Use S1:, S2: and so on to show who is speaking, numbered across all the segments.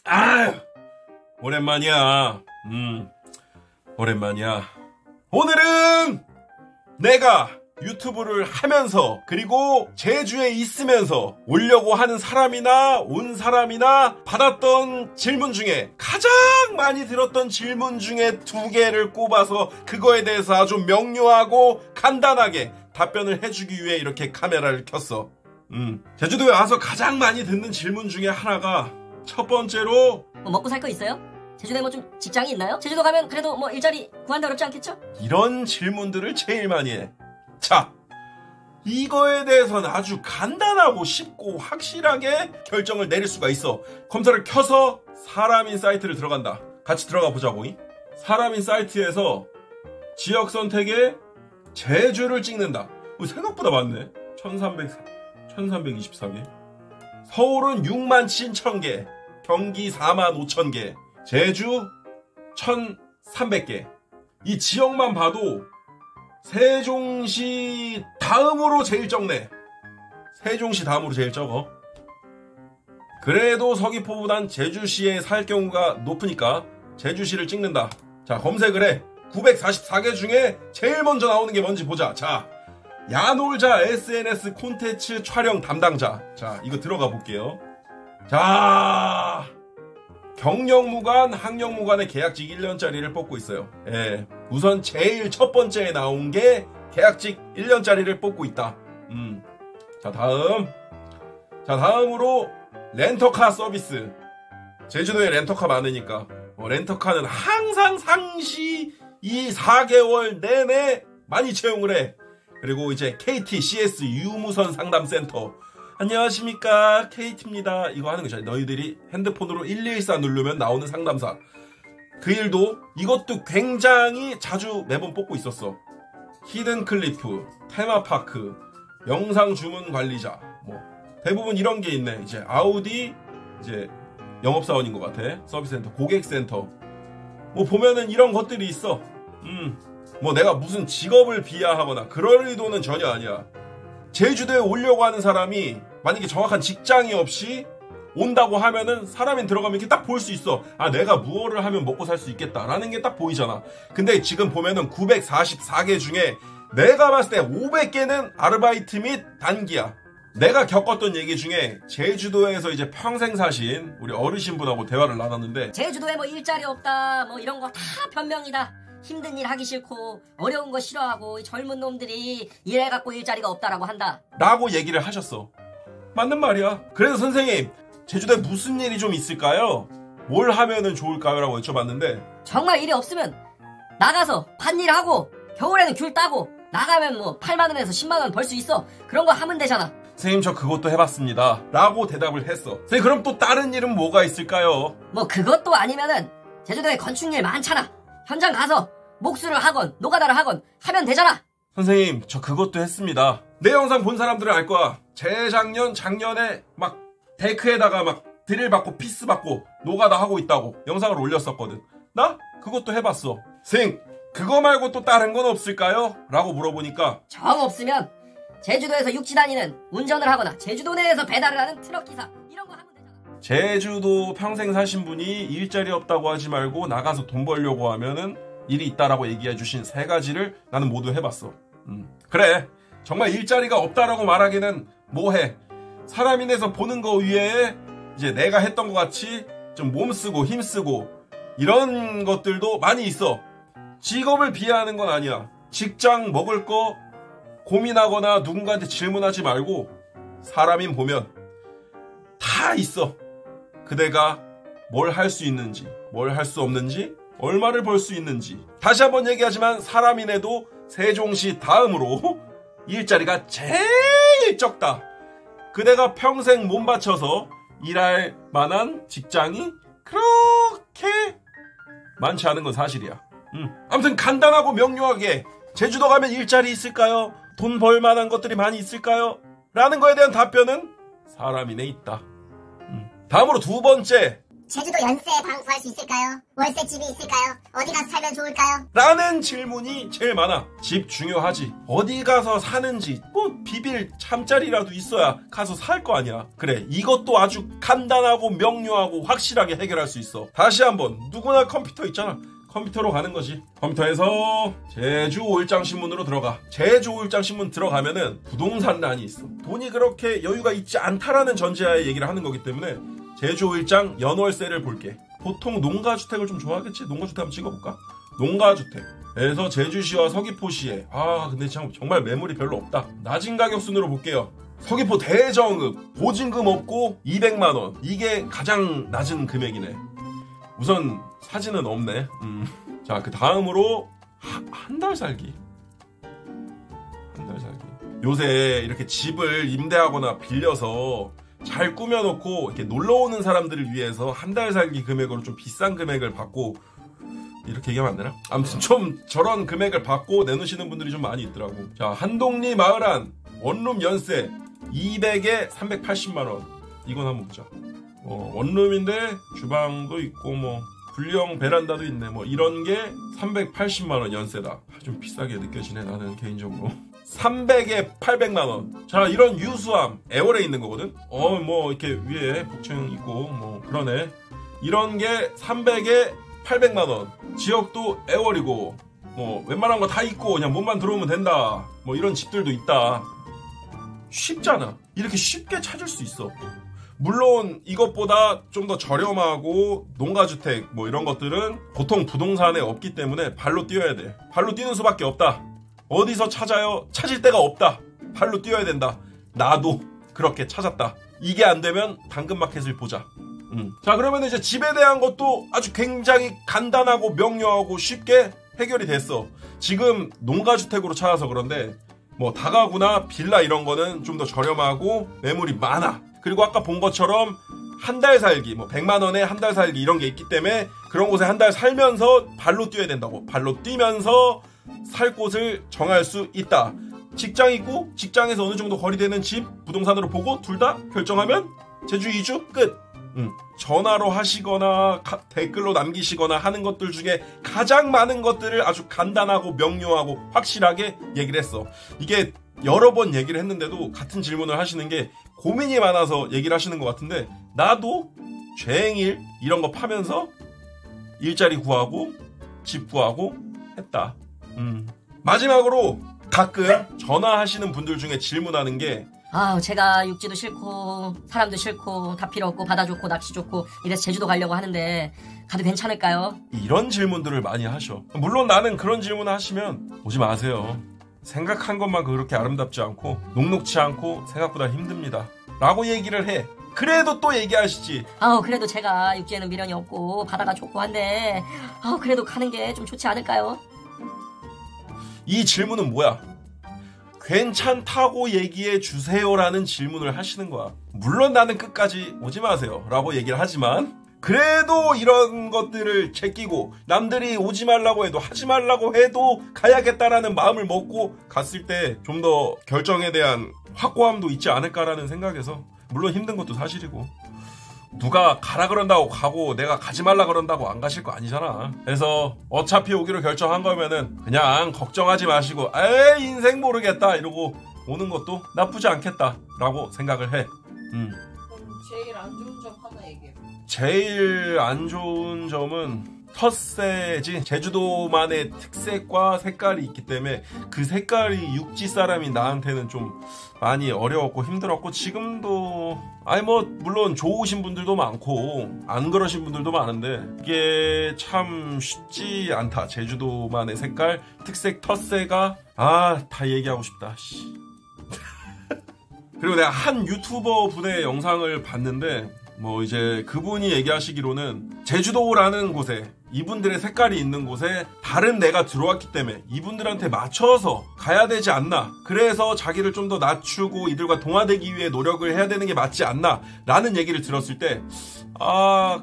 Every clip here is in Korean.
S1: 아유, 오랜만이야. 오랜만이야. 오늘은 내가 유튜브를 하면서 그리고 제주에 있으면서 오려고 하는 사람이나 온 사람이나 받았던 질문 중에 가장 많이 들었던 질문 중에 2개를 꼽아서 그거에 대해서 아주 명료하고 간단하게 답변을 해주기 위해 이렇게 카메라를 켰어. 제주도에 와서 가장 많이 듣는 질문 중에 하나가 첫 번째로
S2: 먹고 살 거 있어요? 제주도에 좀 직장이 있나요? 제주도 가면 그래도 일자리 구하는데 어렵지 않겠죠?
S1: 이런 질문들을 제일 많이 해. 자, 이거에 대해서는 아주 간단하고 쉽고 확실하게 결정을 내릴 수가 있어. 컴퓨터를 켜서 사람인 사이트를 들어간다. 같이 들어가 보자고. 사람인 사이트에서 지역 선택에 제주를 찍는다. 생각보다 많네. 1324개. 서울은 67,000개, 경기 45,000개, 제주 1,300개. 이 지역만 봐도 세종시 다음으로 제일 적네. 세종시 다음으로 제일 적어. 그래도 서귀포보단 제주시에 살 경우가 높으니까 제주시를 찍는다. 자, 검색을 해. 944개 중에 제일 먼저 나오는 게 뭔지 보자. 자, 야놀자 SNS 콘텐츠 촬영 담당자. 자, 이거 들어가 볼게요. 자, 경영무관, 학령무관의 계약직 1년짜리를 뽑고 있어요. 예, 우선 제일 첫 번째에 나온 게 계약직 1년짜리를 뽑고 있다. 자, 다음으로 렌터카 서비스. 제주도에 렌터카 많으니까 렌터카는 항상 상시 이 4개월 내내 많이 채용을 해. 그리고 이제 KT, CS 유무선 상담센터. 안녕하십니까, KT입니다. 이거 하는 거죠. 너희들이 핸드폰으로 114 누르면 나오는 상담사. 그 일도 이것도 굉장히 자주 매번 뽑고 있었어. 히든클리프, 테마파크, 영상 주문 관리자. 대부분 이런 게 있네. 이제 아우디, 이제 영업사원인 것 같아. 서비스센터, 고객센터. 보면은 이런 것들이 있어. 내가 무슨 직업을 비하하거나 그럴 의도는 전혀 아니야. 제주도에 오려고 하는 사람이 만약에 정확한 직장이 없이 온다고 하면은 사람이 들어가면 이렇게 딱 볼 수 있어. 아, 내가 무엇을 하면 먹고 살 수 있겠다라는 게 딱 보이잖아. 근데 지금 보면은 944개 중에 내가 봤을 때 500개는 아르바이트 및 단기야. 내가 겪었던 얘기 중에 제주도에서 이제 평생 사신 우리 어르신분하고 대화를 나눴는데,
S2: 제주도에 일자리 없다 이런 거 다 변명이다. 힘든 일 하기 싫고 어려운 거 싫어하고 이 젊은 놈들이 일해갖고 일자리가 없다라고 한다
S1: 라고 얘기를 하셨어. 맞는 말이야. 그래서 선생님, 제주도에 무슨 일이 좀 있을까요? 뭘 하면은 좋을까요? 라고 여쭤봤는데,
S2: 정말 일이 없으면 나가서 밭일하고 겨울에는 귤 따고 나가면 8만원에서 10만원 벌 수 있어. 그런 거 하면 되잖아.
S1: 선생님, 저 그것도 해봤습니다 라고 대답을 했어. 선생님, 그럼 또 다른 일은 뭐가 있을까요?
S2: 그것도 아니면은 제주도에 건축일 많잖아. 현장 가서 목수를 하건 노가다를 하건 하면 되잖아.
S1: 선생님, 저 그것도 했습니다. 내 영상 본 사람들은 알 거야. 작년에 데크에다가 드릴 받고 피스 받고 노가다 하고 있다고 영상을 올렸었거든. 나 그것도 해봤어. 선생님, 그거 말고 또 다른 건 없을까요? 라고 물어보니까,
S2: 정 없으면 제주도에서 육지 다니는 운전을 하거나 제주도 내에서 배달을 하는 트럭기사 이런 거 하면 되잖아.
S1: 제주도 평생 사신 분이 일자리 없다고 하지 말고 나가서 돈 벌려고 하면은 일이 있다라고 얘기해 주신 3가지를 나는 모두 해봤어. 그래, 정말 일자리가 없다라고 말하기는 뭐해. 사람인에서 보는 거 위에 이제 내가 했던 것 같이 좀 몸쓰고 힘쓰고 이런 것들도 많이 있어. 직업을 비하하는 건 아니야. 직장 먹을 거 고민하거나 누군가한테 질문하지 말고 사람인 보면 다 있어. 그대가 뭘 할 수 있는지, 뭘 할 수 없는지, 얼마를 벌 수 있는지. 다시 한번 얘기하지만 사람인에도 세종시 다음으로 일자리가 제일 적다. 그대가 평생 몸 바쳐서 일할 만한 직장이 그렇게 많지 않은 건 사실이야. 아무튼 간단하고 명료하게 제주도 가면 일자리 있을까요? 돈 벌 만한 것들이 많이 있을까요? 라는 거에 대한 답변은 사람인에 있다. 다음으로 2번째,
S3: 제주도 연세 방 구할 수 있을까요? 월세집이 있을까요? 어디 가서 살면 좋을까요?
S1: 라는 질문이 제일 많아. 집 중요하지. 어디 가서 사는지 뭐 비빌 잠자리라도 있어야 가서 살 거 아니야. 그래, 이것도 아주 간단하고 명료하고 확실하게 해결할 수 있어. 다시 한번, 누구나 컴퓨터 있잖아. 컴퓨터로 가는 거지. 컴퓨터에서 제주 5일장 신문으로 들어가. 제주 5일장 신문 들어가면은 부동산란이 있어. 돈이 그렇게 여유가 있지 않다라는 전제하에 얘기를 하는 거기 때문에 제주 5일장 연월세를 볼게. 보통 농가주택을 좀 좋아하겠지? 농가주택 한번 찍어볼까? 농가주택. 그래서 제주시와 서귀포시에 근데 정말 매물이 별로 없다. 낮은 가격 순으로 볼게요. 서귀포 대정읍 보증금 없고 200만원. 이게 가장 낮은 금액이네. 우선 사진은 없네. 자, 그 다음으로 한 달 살기. 한 달 살기. 요새 이렇게 집을 임대하거나 빌려서 잘 꾸며놓고 이렇게 놀러오는 사람들을 위해서 한 달 살기 금액으로 좀 비싼 금액을 받고, 이렇게 얘기하면 안 되나? 아무튼 좀 저런 금액을 받고 내놓으시는 분들이 좀 많이 있더라고. 자, 한동리 마을 안 원룸 연세 200에 380만원. 이건 한번 보자. 원룸인데 주방도 있고 뭐 분리형 베란다도 있네. 뭐 이런 게 380만원 연세다. 좀 비싸게 느껴지네, 나는 개인적으로. 300에 800만원. 자, 이런 유수함 애월에 있는 거거든. 뭐 이렇게 위에 복층 있고 뭐 그러네. 이런 게 300에 800만원. 지역도 애월이고 뭐 웬만한 거 다 있고 그냥 몸만 들어오면 된다. 뭐 이런 집들도 있다. 쉽잖아. 이렇게 쉽게 찾을 수 있어. 물론 이것보다 좀 더 저렴하고 농가주택 뭐 이런 것들은 보통 부동산에 없기 때문에 발로 뛰어야 돼. 발로 뛰는 수밖에 없다. 어디서 찾아요? 찾을 데가 없다. 발로 뛰어야 된다. 나도 그렇게 찾았다. 이게 안 되면 당근마켓을 보자. 자, 그러면 이제 집에 대한 것도 아주 굉장히 간단하고 명료하고 쉽게 해결이 됐어. 지금 농가주택으로 찾아서 그런데 뭐 다가구나 빌라 이런 거는 좀 더 저렴하고 매물이 많아. 그리고 아까 본 것처럼 한 달 살기, 뭐 100만원에 한 달 살기 이런 게 있기 때문에 그런 곳에 한 달 살면서 발로 뛰어야 된다고. 발로 뛰면서 살 곳을 정할 수 있다. 직장 있고 직장에서 어느 정도 거리되는 집 부동산으로 보고 둘 다 결정하면 제주 이주 끝. 전화로 하시거나 댓글로 남기시거나 하는 것들 중에 가장 많은 것들을 아주 간단하고 명료하고 확실하게 얘기를 했어. 이게 여러 번 얘기를 했는데도 같은 질문을 하시는 게 고민이 많아서 얘기를 하시는 것 같은데, 나도 죄행일 이런 거 파면서 일자리 구하고 집 구하고 했다. 마지막으로 가끔 전화하시는 분들 중에 질문하는 게,
S2: 제가 육지도 싫고 사람도 싫고 다 필요 없고 바다 좋고 낚시 좋고 이래서 제주도 가려고 하는데 가도 괜찮을까요?
S1: 이런 질문들을 많이 하셔. 물론 나는 그런 질문 하시면 오지 마세요. 생각한 것만 그렇게 아름답지 않고 녹록치 않고 생각보다 힘듭니다 라고 얘기를 해. 그래도 또 얘기하시지.
S2: 그래도 제가 육지에는 미련이 없고 바다가 좋고 한데 그래도 가는 게 좀 좋지 않을까요?
S1: 이 질문은 뭐야? 괜찮다고 얘기해 주세요라는 질문을 하시는 거야. 물론 나는 끝까지 오지 마세요 라고 얘기를 하지만, 그래도 이런 것들을 제끼고 남들이 오지 말라고 해도 하지 말라고 해도 가야겠다라는 마음을 먹고 갔을 때 좀 더 결정에 대한 확고함도 있지 않을까라는 생각에서, 물론 힘든 것도 사실이고 누가 가라 그런다고 가고 내가 가지 말라 그런다고 안 가실 거 아니잖아. 그래서 어차피 오기로 결정한 거면은 그냥 걱정하지 마시고 에이 인생 모르겠다 이러고 오는 것도 나쁘지 않겠다라고 생각을 해.
S4: 제일 안 좋은 점 하나 얘기해.
S1: 제일 안 좋은 점은 텃세지. 제주도만의 특색과 색깔이 있기 때문에 그 색깔이 육지 사람이 나한테는 좀 많이 어려웠고 힘들었고, 지금도 물론 좋으신 분들도 많고 안 그러신 분들도 많은데 이게 참 쉽지 않다. 제주도만의 색깔, 특색, 텃세가 다 얘기하고 싶다. 그리고 내가 한 유튜버 분의 영상을 봤는데 이제 그분이 얘기하시기로는 제주도라는 곳에, 이분들의 색깔이 있는 곳에 다른 내가 들어왔기 때문에 이분들한테 맞춰서 가야 되지 않나, 그래서 자기를 좀 더 낮추고 이들과 동화되기 위해 노력을 해야 되는 게 맞지 않나 라는 얘기를 들었을 때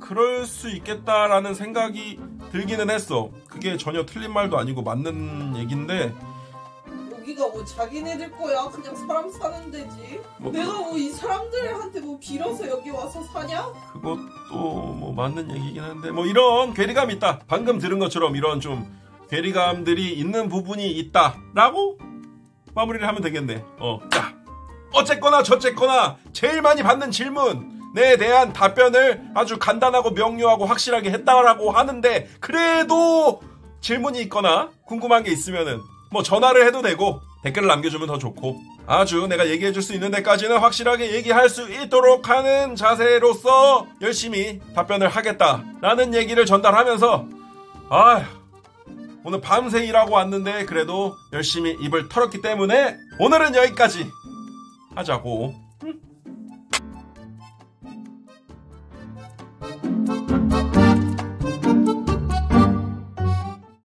S1: 그럴 수 있겠다라는 생각이 들기는 했어. 그게 전혀 틀린 말도 아니고 맞는 얘기인데,
S4: 여기가 뭐 자기네들 거야? 그냥 사람 사는 데지.
S1: 뭐,
S4: 내가 뭐 이 사람들한테 뭐 빌어서 여기 와서 사냐?
S1: 그것도 뭐 맞는 얘기긴 한데 뭐 이런 괴리감이 있다. 방금 들은 것처럼 이런 좀 괴리감들이 있는 부분이 있다라고 마무리를 하면 되겠네. 자, 어쨌거나 저쨌거나 제일 많이 받는 질문에 대한 답변을 아주 간단하고 명료하고 확실하게 했다라고 하는데, 그래도 질문이 있거나 궁금한 게 있으면은 뭐 전화를 해도 되고 댓글을 남겨주면 더 좋고, 아주 내가 얘기해줄 수 있는 데까지는 확실하게 얘기할 수 있도록 하는 자세로서 열심히 답변을 하겠다라는 얘기를 전달하면서, 아휴, 오늘 밤새 일하고 왔는데 그래도 열심히 입을 털었기 때문에 오늘은 여기까지 하자고.